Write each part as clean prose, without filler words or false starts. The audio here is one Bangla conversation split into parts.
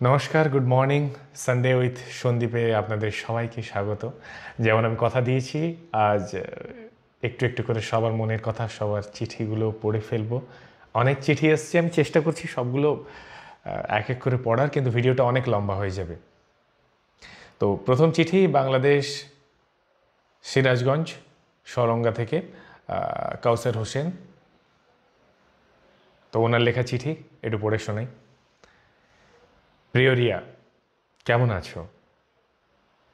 নমস্কার, গুড মর্নিং। সানডে উইথ সন্দীপে আপনাদের সবাইকে স্বাগত। যেমন আমি কথা দিয়েছি, আজ একটু একটু করে সবার মনের কথা, সবার চিঠিগুলো পড়ে ফেলবো। অনেক চিঠি এসছে, আমি চেষ্টা করছি সবগুলো এক এক করে পড়ার, কিন্তু ভিডিওটা অনেক লম্বা হয়ে যাবে। তো প্রথম চিঠি বাংলাদেশ, সিরাজগঞ্জ সরঙ্গা থেকে কাউসার হোসেন। তো ওনার লেখা চিঠি একটু পড়ে শোনাই। প্রিয় রিয়া, কেমন আছো?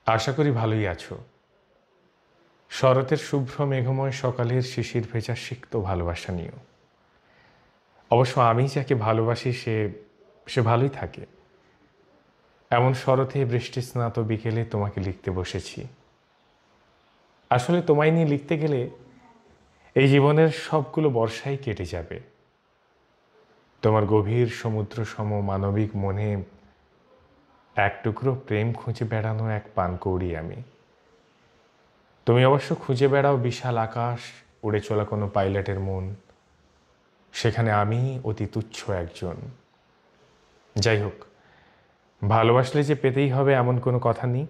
আশা করি ভালোই আছো। শরতের শুভ্র মেঘময় সকালের শিশির ভেজা সিক্ত ভালোবাসা নিও। অবশ্য আমি যাকে ভালোবাসি সে সে ভালোই থাকে। এমন শরতে বৃষ্টি স্নাত বিকেলে তোমাকে লিখতে বসেছি। আসলে তোমায় নিয়ে লিখতে গেলে এই জীবনের সবগুলো বর্ষাই কেটে যাবে। তোমার গভীর সমুদ্র সম মানবিক মনে এক টুকরো প্রেম খুঁজে বেড়ানো এক পানকৌড়ি আমি। তুমি অবশ্য খুঁজে বেড়াও বিশাল আকাশ, উড়ে চলা কোনো পাইলটের মন। সেখানে আমি অতি তুচ্ছ একজন। যাই হোক, ভালোবাসলে যে পেতেই হবে এমন কোনো কথা নেই।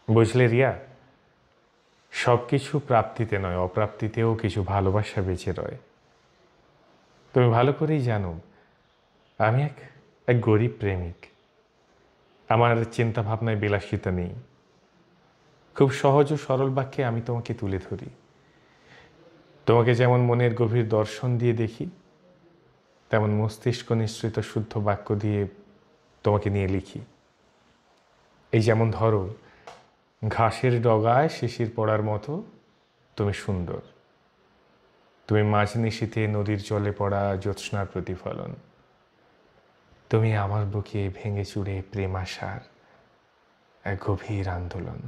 বুঝলে রিয়া, সব কিছু প্রাপ্তিতে নয়, অপ্রাপ্তিতেও কিছু ভালোবাসা বেঁচে রয়। তুমি ভালো করেই জানো আমি এক এক গরিব প্রেমিক। আমার চিন্তা ভাবনায় বিলাসিতা নেই। খুব সহজ ও সরল বাক্যে আমি তোমাকে তুলে ধরি। তোমাকে যেমন মনের গভীর দর্শন দিয়ে দেখি, তেমন মস্তিষ্ক নিঃসৃত শুদ্ধ বাক্য দিয়ে তোমাকে নিয়ে লিখি। এই যেমন ধরো, ঘাসের ডগায় শিশির পড়ার মতো তুমি সুন্দর। তুমি মাঝনিশীথে নদীর জলে পড়া জ্যোৎস্নার প্রতিফলন। তুমি আমার বুকে ভেঙে চুরে প্রেম আসার এক গভীর আন্দোলন।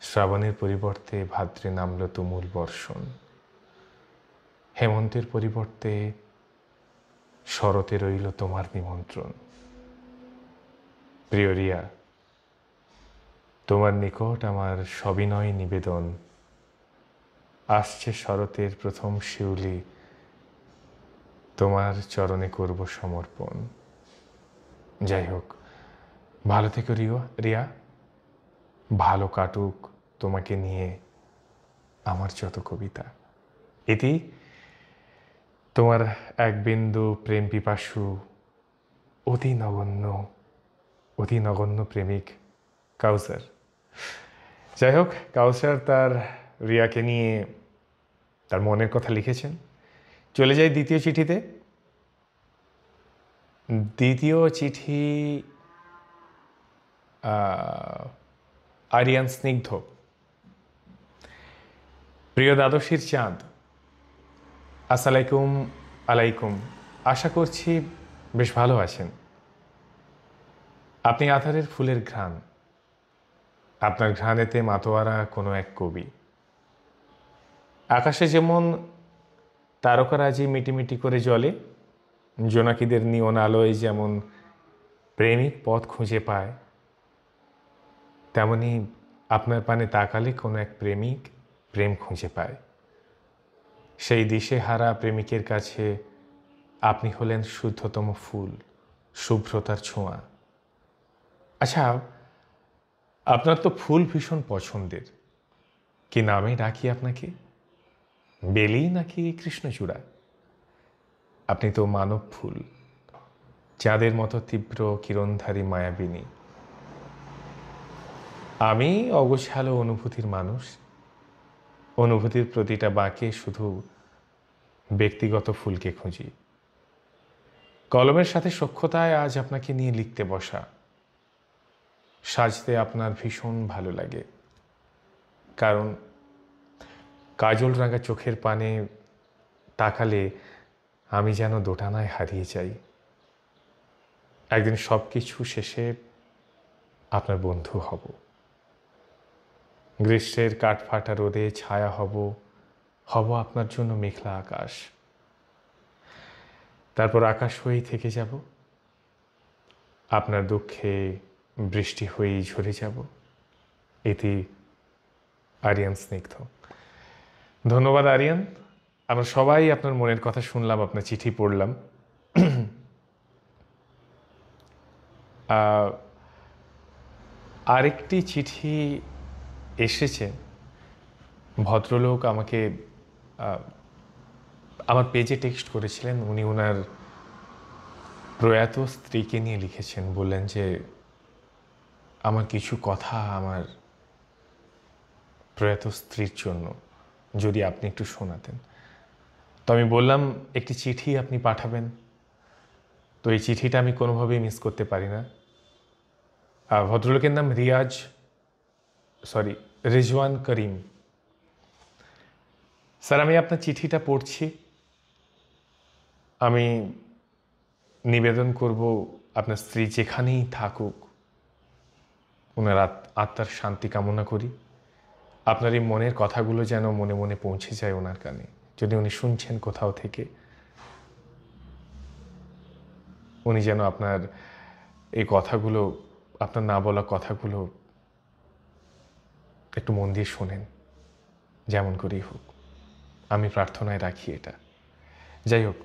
শ্রাবণের পরিবর্তে ভাদ্রে নামল তুমুল বর্ষণ। হেমন্তের পরিবর্তে শরতে রইল তোমার নিমন্ত্রণ। প্রিয় রিয়া, তোমার নিকট আমার সবিনয় নিবেদন। আসছে শরতের প্রথম শিউলি, তোমার চরণে করব সমর্পণ। যাই হোক, ভালো থেকো রিয়া। ভালো কাটুক তোমাকে নিয়ে আমার যত কবিতা। এটি তোমার এক বিন্দু প্রেম পিপাসু অতি নগণ্য অতি নগণ্য প্রেমিক কাউসার। যাই হোক, কাউসার তার রিয়াকে নিয়ে তার মনের কথা লিখেছেন। চলে যাই দ্বিতীয় চিঠিতে। দ্বিতীয় চিঠি আরিয়ান স্নিগ্ধ। প্রিয় দ্বাদশীর চাঁদ, আসসালাইকুম আলাইকুম। আশা করছি বেশ ভালো আছেন। আপনি আধারের ফুলের ঘ্রাণ, আপনার ঘ্রাণেতে মাতোয়ারা কোনো এক কবি। আকাশে যেমন তারকারাজি মিটিমিটি করে জ্বলে, জোনাকিদের নিয়ন আলোয় যেমন প্রেমিক পথ খুঁজে পায়, তেমনি আপনার পানে তাকালে কোনো এক প্রেমিক প্রেম খুঁজে পায়। সেই দিশেহারা প্রেমিকের কাছে আপনি হলেন শুদ্ধতম ফুল, শুভ্রতার ছোঁয়া। আচ্ছা, আপনার তো ফুল ভীষণ পছন্দের। কি নামে ডাকি আপনাকে? বেলি নাকি কৃষ্ণচূড়া? আপনি তো মানব ফুল, চাঁদের মতো তীব্র কিরণধারী মায়াবিনী। আমি অগোছালো অনুভূতির মানুষ। অনুভূতির প্রতিটা বাঁকে শুধু ব্যক্তিগত ফুলকে খুঁজি। কলমের সাথে সখ্যতায় আজ আপনাকে নিয়ে লিখতে বসা। সাজতে আপনার ভীষণ ভালো লাগে, কারণ কাজল রাঙা চোখের পানে তাকালে আমি যেন দোটানায় হারিয়ে যাই। একদিন সব কিছু শেষে আপনার বন্ধু হব। গ্রীষ্মের কাঠফাটা রোদে ছায়া হব আপনার জন্য মেঘলা আকাশ। তারপর আকাশ হয়েই থেকে যাব, আপনার দুঃখে বৃষ্টি হয়েই ঝরে যাব। এটি আরিয়ান স্নিগ্ধ। ধন্যবাদ আরিয়ান। আমরা সবাই আপনার মনের কথা শুনলাম, আপনার চিঠি পড়লাম। আহ, আরেকটি চিঠি এসেছে। ভদ্রলোক আমাকে আমার পেজে টেক্সট করেছিলেন। উনি ওনার প্রয়াত স্ত্রীকে নিয়ে লিখেছেন। বললেন যে আমার কিছু কথা আমার প্রয়াত স্ত্রীর জন্য যদি আপনি একটু শোনাতেন। তো আমি বললাম একটি চিঠি আপনি পাঠাবেন। তো এই চিঠিটা আমি কোনোভাবেই মিস করতে পারি না। ভদ্রলোকের নাম রিজওয়ান করিম। স্যার, আমি আপনার চিঠিটা পড়ছি। আমি নিবেদন করব আপনার স্ত্রী যেখানেই থাকুক ওনার আত্মার শান্তি কামনা করি। আপনার এই মনের কথাগুলো যেন মনে মনে পৌঁছে যায় ওনার কানে। যদি উনি শুনছেন কোথাও থেকে, উনি যেন আপনার এই কথাগুলো, আপনার না বলা কথাগুলো একটু মন দিয়ে শোনেন, যেমন করেই হোক। আমি প্রার্থনায় রাখি এটা। যাই হোক,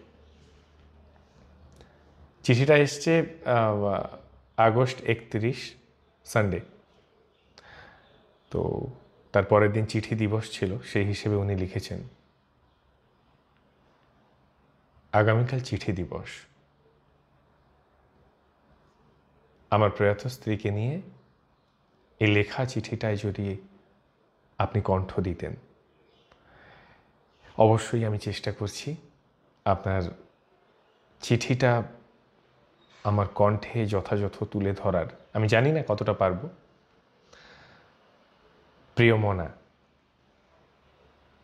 চিঠিটা এসছে আগস্ট 31, সানডে। তো তার পরের দিন চিঠি দিবস ছিল, সেই হিসেবে উনি লিখেছেন, আগামীকাল চিঠি দিবস। আমার প্রয়াত স্ত্রীকে নিয়ে এই লেখা চিঠিটায় যদি আপনি কণ্ঠ দিতেন। অবশ্যই আমি চেষ্টা করছি আপনার চিঠিটা আমার কণ্ঠে যথাযথ তুলে ধরার। আমি জানি না কতটা পারব। প্রিয় মনা,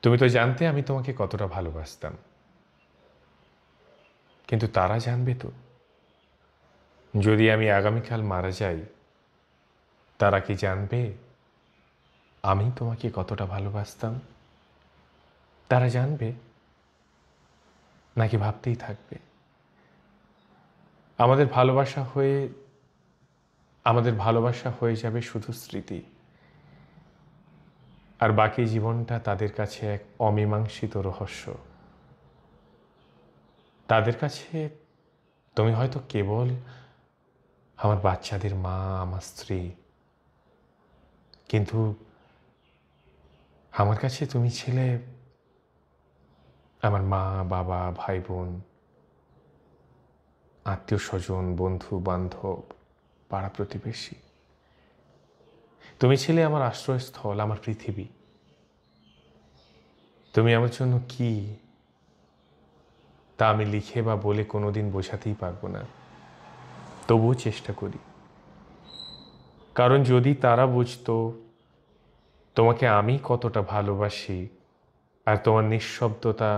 তুমি তো জানতে আমি তোমাকে কতটা ভালোবাসতাম, কিন্তু তারা জানবে তো? যদি আমি আগামীকাল মারা যাই, তারা কি জানবে আমি তোমাকে কতটা ভালোবাসতাম? তারা জানবে নাকি ভাবতেই থাকবে? আমাদের ভালোবাসা হয়ে যাবে শুধু স্মৃতি, আর বাকি জীবনটা তাদের কাছে এক অমীমাংসিত রহস্য। তাদের কাছে তুমি হয়তো কেবল আমার বাচ্চাদের মা, আমার স্ত্রী, কিন্তু আমার কাছে তুমি ছিলে আমার মা, বাবা, ভাই বোন, আত্মীয় স্বজন, বন্ধু বান্ধব, পাড়া প্রতিবেশী। তুমি ছিলে আমার আশ্রয়স্থল, আমার পৃথিবী। তুমি আমার জন্য কি, তা আমি লিখে বা বলে কোনোদিন বোঝাতেই পারবো না। তবুও চেষ্টা করি, কারণ যদি তারা বুঝতো তোমাকে আমি কতটা ভালোবাসি, আর তোমার নিঃশব্দতা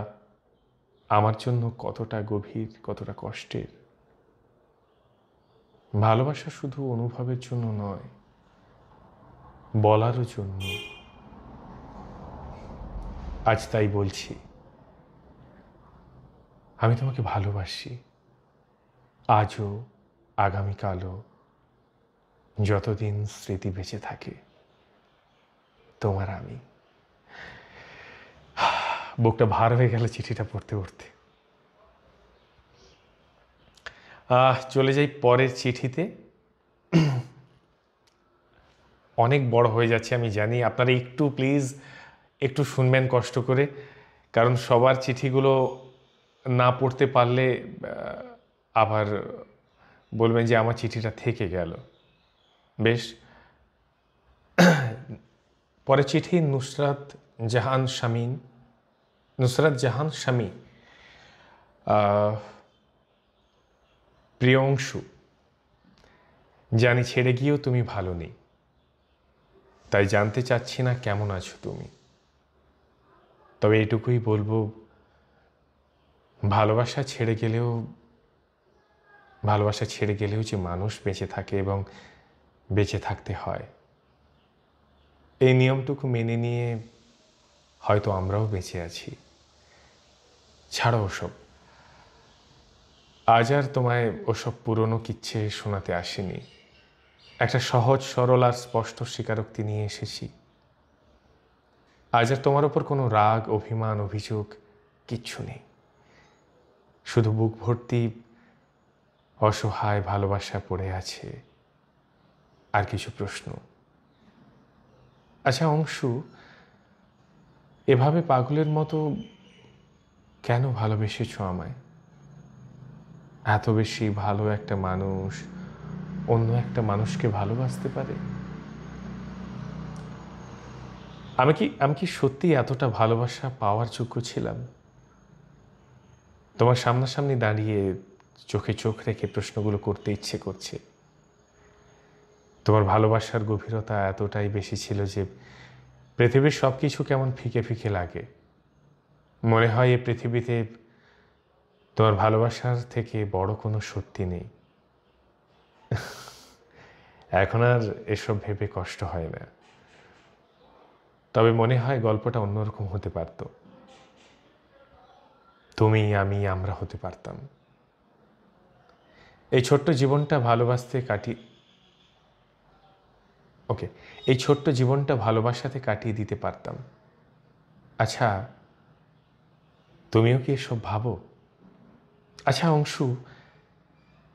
আমার জন্য কতটা গভীর, কতটা কষ্টের। ভালোবাসা শুধু অনুভবের জন্য নয়, বলারও জন্য। আজ তাই বলছি, আমি তোমাকে ভালোবাসি, আজও, আগামীকালও, যতদিন স্মৃতি বেঁচে থাকে। তোমার আমি। বুকটা ভার হয়ে গেল চিঠিটা পড়তে পড়তে। চলে যাই পরের চিঠিতে। অনেক বড় হয়ে যাচ্ছে আমি জানি, আপনারা একটু প্লিজ একটু শুনবেন কষ্ট করে, কারণ সবার চিঠিগুলো না পড়তে পারলে আবার বলবেন যে আমার চিঠিটা থেকে গেল। বেশ, পরের চিঠি নুসরাত জাহান শামী। প্রিয় অংশু, জানি ছেড়ে গিয়েও তুমি ভালো নেই, তাই জানতে চাচ্ছি না কেমন আছো তুমি। তবে এটুকুই বলবো, ভালোবাসা ছেড়ে গেলেও যে মানুষ বেঁচে থাকে এবং বেঁচে থাকতে হয়, এই নিয়মটুকু মেনে নিয়ে হয়তো আমরাও বেঁচে আছি। ছাড়ো ওসব। আজ আর তোমায় ওসব পুরনো কিচ্ছে শোনাতে আসিনি। একটা সহজ সরল আর স্পষ্ট স্বীকারোক্তি নিয়ে এসেছি। আজ আর তোমার ওপর কোনো রাগ, অভিমান, অভিযোগ কিচ্ছু নেই। শুধু বুক ভর্তি অসহায় ভালোবাসা পড়ে আছে, আর কিছু প্রশ্ন। আচ্ছা অংশু, এভাবে পাগলের মতো কেন ভালোবেসেছ আমায়? এত বেশি ভালো একটা মানুষ অন্য একটা মানুষকে ভালোবাসতে পারে? আমি কি সত্যি এতটা ভালোবাসা পাওয়ার যোগ্য ছিলাম? তোমার সামনাসামনি দাঁড়িয়ে চোখে চোখ রেখে প্রশ্নগুলো করতে ইচ্ছে করছে। তোমার ভালোবাসার গভীরতা এতটাই বেশি ছিল যে পৃথিবীর সব কিছু কেমন ফিকে ফিকে লাগে। মনে হয় এই পৃথিবীতে তোমার ভালোবাসার থেকে বড় কোনো সত্যি নেই। এখন আর এসব ভেবে কষ্ট হয় না। তবে মনে হয় গল্পটা অন্যরকম হতে পারত। তুমি, আমি, আমরা হতে পারতাম। এই ছোট্ট জীবনটা ভালোবাসতে কাটিয়ে ওকে এই ছোট্ট জীবনটা ভালোবাসাতে কাটিয়ে দিতে পারতাম। আচ্ছা, তুমিও কি এসব ভাবো? আচ্ছা অংশু,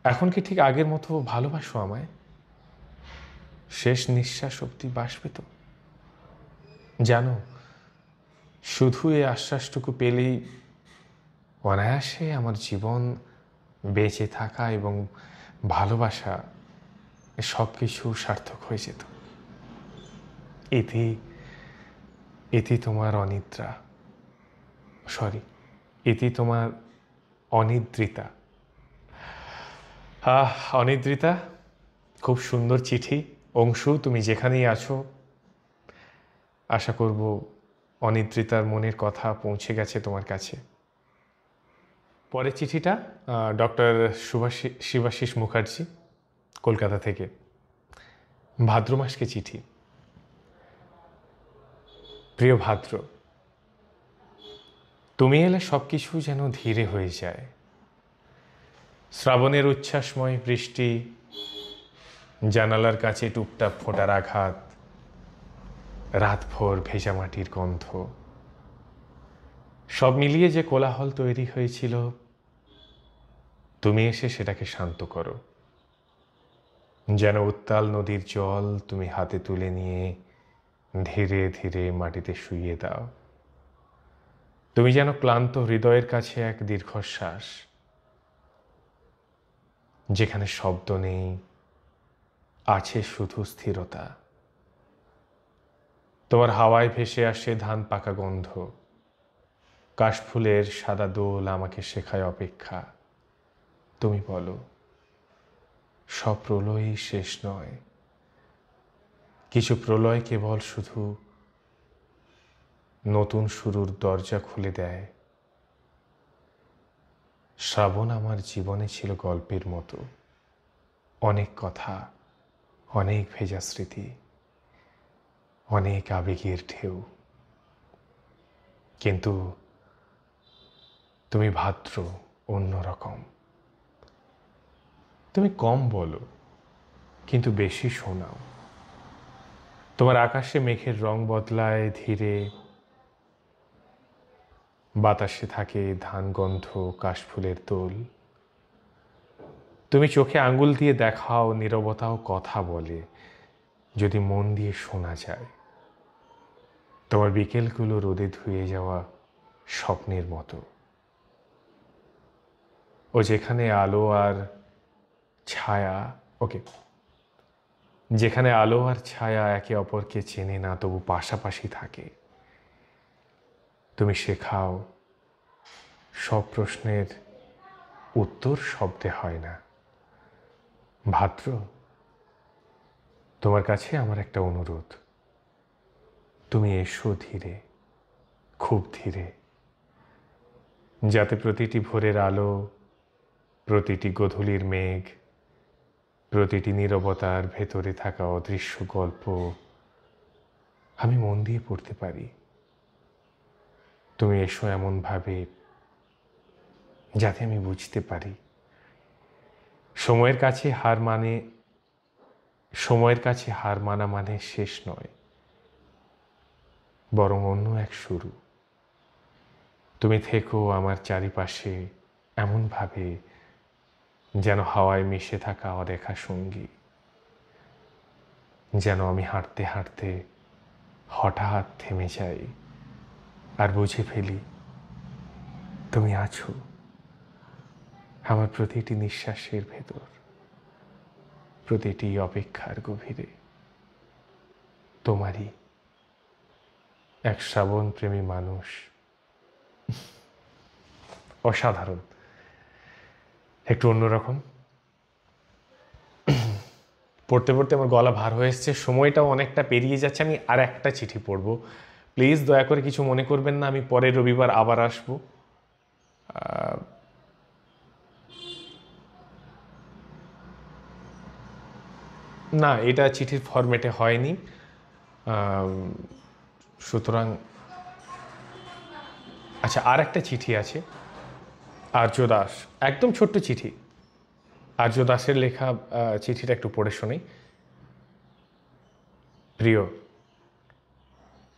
এখন কি ঠিক আগের মতো ভালোবাসো আমায়? শেষ নিঃশ্বাস অব্দি বাসবে তো? জানো, শুধু এই আশ্বাসটুকু পেলেই অনায়াসে আমার জীবন, বেঁচে থাকা এবং ভালোবাসা সব কিছু সার্থক হয়ে যেত। ইতি ইতি তোমার অনিদ্রা, সরি, ইতি তোমার অনিদ্রিতা। অনিদ্রিতা, খুব সুন্দর চিঠি। অংশু, তুমি যেখানেই আছো, আশা করব অনিদ্রিতার মনের কথা পৌঁছে গেছে তোমার কাছে। পরের চিঠিটা ডক্টর শিবাশিস মুখার্জি, কলকাতা থেকে। ভাদ্র মাসকে চিঠি। প্রিয় ভাদ্র, তুমি এলে সব কিছু যেন ধীরে হয়ে যায়। শ্রাবণের উচ্ছ্বাসময় বৃষ্টি, জানালার কাছে টুপটাপ ফোঁটার আঘাত, রাতভর ভেজা মাটির গন্ধ, সব মিলিয়ে যে কোলাহল তৈরি হয়েছিল, তুমি এসে সেটাকে শান্ত করো। যেন উত্তাল নদীর জল তুমি হাতে তুলে নিয়ে ধীরে ধীরে মাটিতে শুইয়ে দাও। তুমি যেন ক্লান্ত হৃদয়ের কাছে এক দীর্ঘশ্বাস, যেখানে শব্দ নেই, আছে শুধু স্থিরতা। তোমার হাওয়ায় ভেসে আসে ধান পাকা গন্ধ, কাশফুলের সাদা দোল আমাকে শেখায় অপেক্ষা। তুমি বলো, সব প্রলয়ই শেষ নয়, কিছু প্রলয় কেবল শুধু নতুন শুরুর দরজা খুলে দেয়। শ্রাবণ আমার জীবনে ছিল গল্পের মতো, অনেক কথা, অনেক ভেজা স্মৃতি, অনেক আবেগের ঢেউ। কিন্তু তুমি ভাদ্র, অন্যরকম। তুমি কম বলো, কিন্তু বেশি শোনাও। তোমার আকাশে মেঘের রং বদলায় ধীরে, বাতাসে থাকে ধান গন্ধ, কাশফুলের দোল। তুমি চোখে আঙ্গুল দিয়ে দেখাও, নীরবতাও কথা বলে যদি মন দিয়ে শোনা যায়। তোমার বিকেলগুলো রোদে ধুয়ে যাওয়া স্বপ্নের মতো, ও যেখানে আলো আর ছায়া ওকে যেখানে আলো আর ছায়া একে অপরকে চেনে না, তবু পাশাপাশি থাকে। তুমি শেখাও, সব প্রশ্নের উত্তর শব্দে হয় না। ভাদ্র, তোমার কাছে আমার একটা অনুরোধ। তুমি এসো ধীরে, খুব ধীরে, যাতে প্রতিটি ভোরের আলো, প্রতিটি গোধূলির মেঘ, প্রতিটি নীরবতার ভেতরে থাকা অদৃশ্য গল্প আমি মন দিয়ে পড়তে পারি। তুমি এসো এমনভাবে যাতে আমি বুঝতে পারি সময়ের কাছে হার মানা মানে শেষ নয়, বরং অন্য এক শুরু। তুমি থেকো আমার চারিপাশে এমনভাবে যেন হাওয়ায় মিশে থাকা অদেখা সঙ্গী। যেন আমি হাঁটতে হাঁটতে হঠাৎ থেমে যাই আর বুঝে ফেলি তুমি আছো আমার প্রতিটি নিঃশ্বাসের ভেতর, প্রতিটি অপেক্ষার গভীরে। তোমারই এক শ্রাবণ প্রেমী মানুষ। অসাধারণ, একটু অন্যরকম। পড়তে পড়তে আমার গলা ভার হয়ে এসছে, সময়টাও অনেকটা পেরিয়ে যাচ্ছে। আমি আর একটা চিঠি পড়ব, প্লিজ দয়া করে কিছু মনে করবেন না। আমি পরের রবিবার আবার আসবো। না, এটা চিঠির ফরম্যাটে হয়নি, সুতরাং আচ্ছা, আর একটা চিঠি আছে। আর্য দাস, একদম ছোট্ট চিঠি। আর্য দাসের লেখা চিঠিটা একটু পড়ে শোনাই। প্রিয়,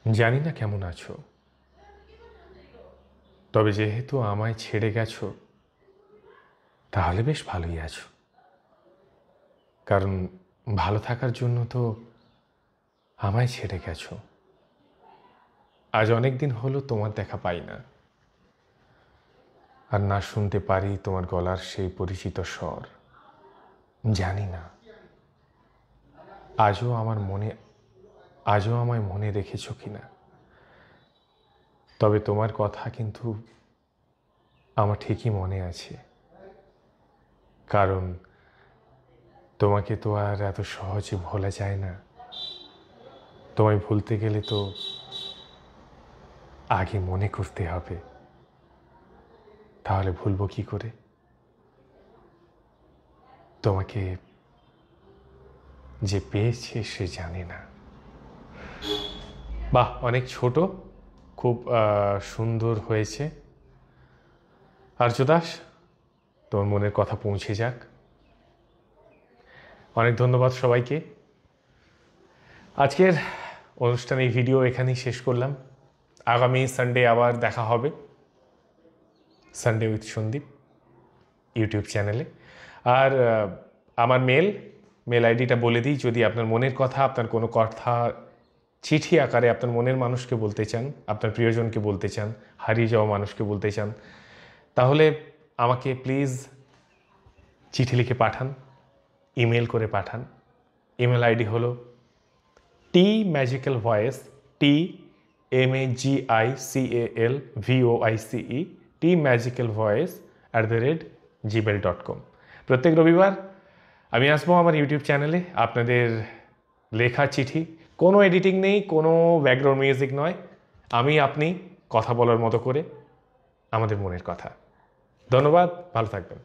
জানি না কেমন আছো, তবে যেহেতু আমায় ছেড়ে গেছো তাহলে বেশ ভালোই আছো। কারণ ভালো থাকার জন্য তো আমায় ছেড়ে গেছো। আজ অনেক দিন হলো তোমার দেখা পাই না, আর না শুনতে পারি তোমার গলার সেই পরিচিত স্বর। জানি না আজও আমায় মনে রেখেছো কিনা, তবে তোমার কথা কিন্তু আমার ঠিকই মনে আছে। কারণ তোমাকে তো আর এত সহজে ভোলা যায় না। তোমায় ভুলতে গেলে তো আগে মনে করতে হবে, তাহলে ভুলবো কি করে? তোমাকে যে পেয়েছে সে জানে না। বাহ, অনেক ছোট, খুব সুন্দর হয়েছে। আর্য দাস, তোমার মনের কথা পৌঁছে যাক। অনেক ধন্যবাদ সবাইকে। আজকের অনুষ্ঠানে এই ভিডিও এখানেই শেষ করলাম। আগামী সানডে আবার দেখা হবে, সানডে উইথ সন্দীপ ইউটিউব চ্যানেলে। আর আমার মেল আইডিটা বলে দিই, যদি আপনার মনের কথা, আপনার কোনো কথা চিঠি আকারে আপনার মনের মানুষকে বলতে চান, আপনার প্রিয়জনকে বলতে চান, হারিয়ে যাওয়া মানুষকে বলতে চান, তাহলে আমাকে প্লিজ চিঠি লিখে পাঠান, ইমেল করে পাঠান। ইমেল আইডি হলো tmagicalvoice, TMAGICALVOICE, tmagicalvoice@gmail.com। প্রত্যেক রবিবার আমি আসবো আমার ইউটিউব চ্যানেলে আপনাদের লেখা চিঠি। কোনো এডিটিং নেই, কোনো ব্যাকগ্রাউন্ড মিউজিক নয়, আমি আপনি কথা বলার মতো করে আমাদের মনের কথা। ধন্যবাদ, ভালো থাকবেন।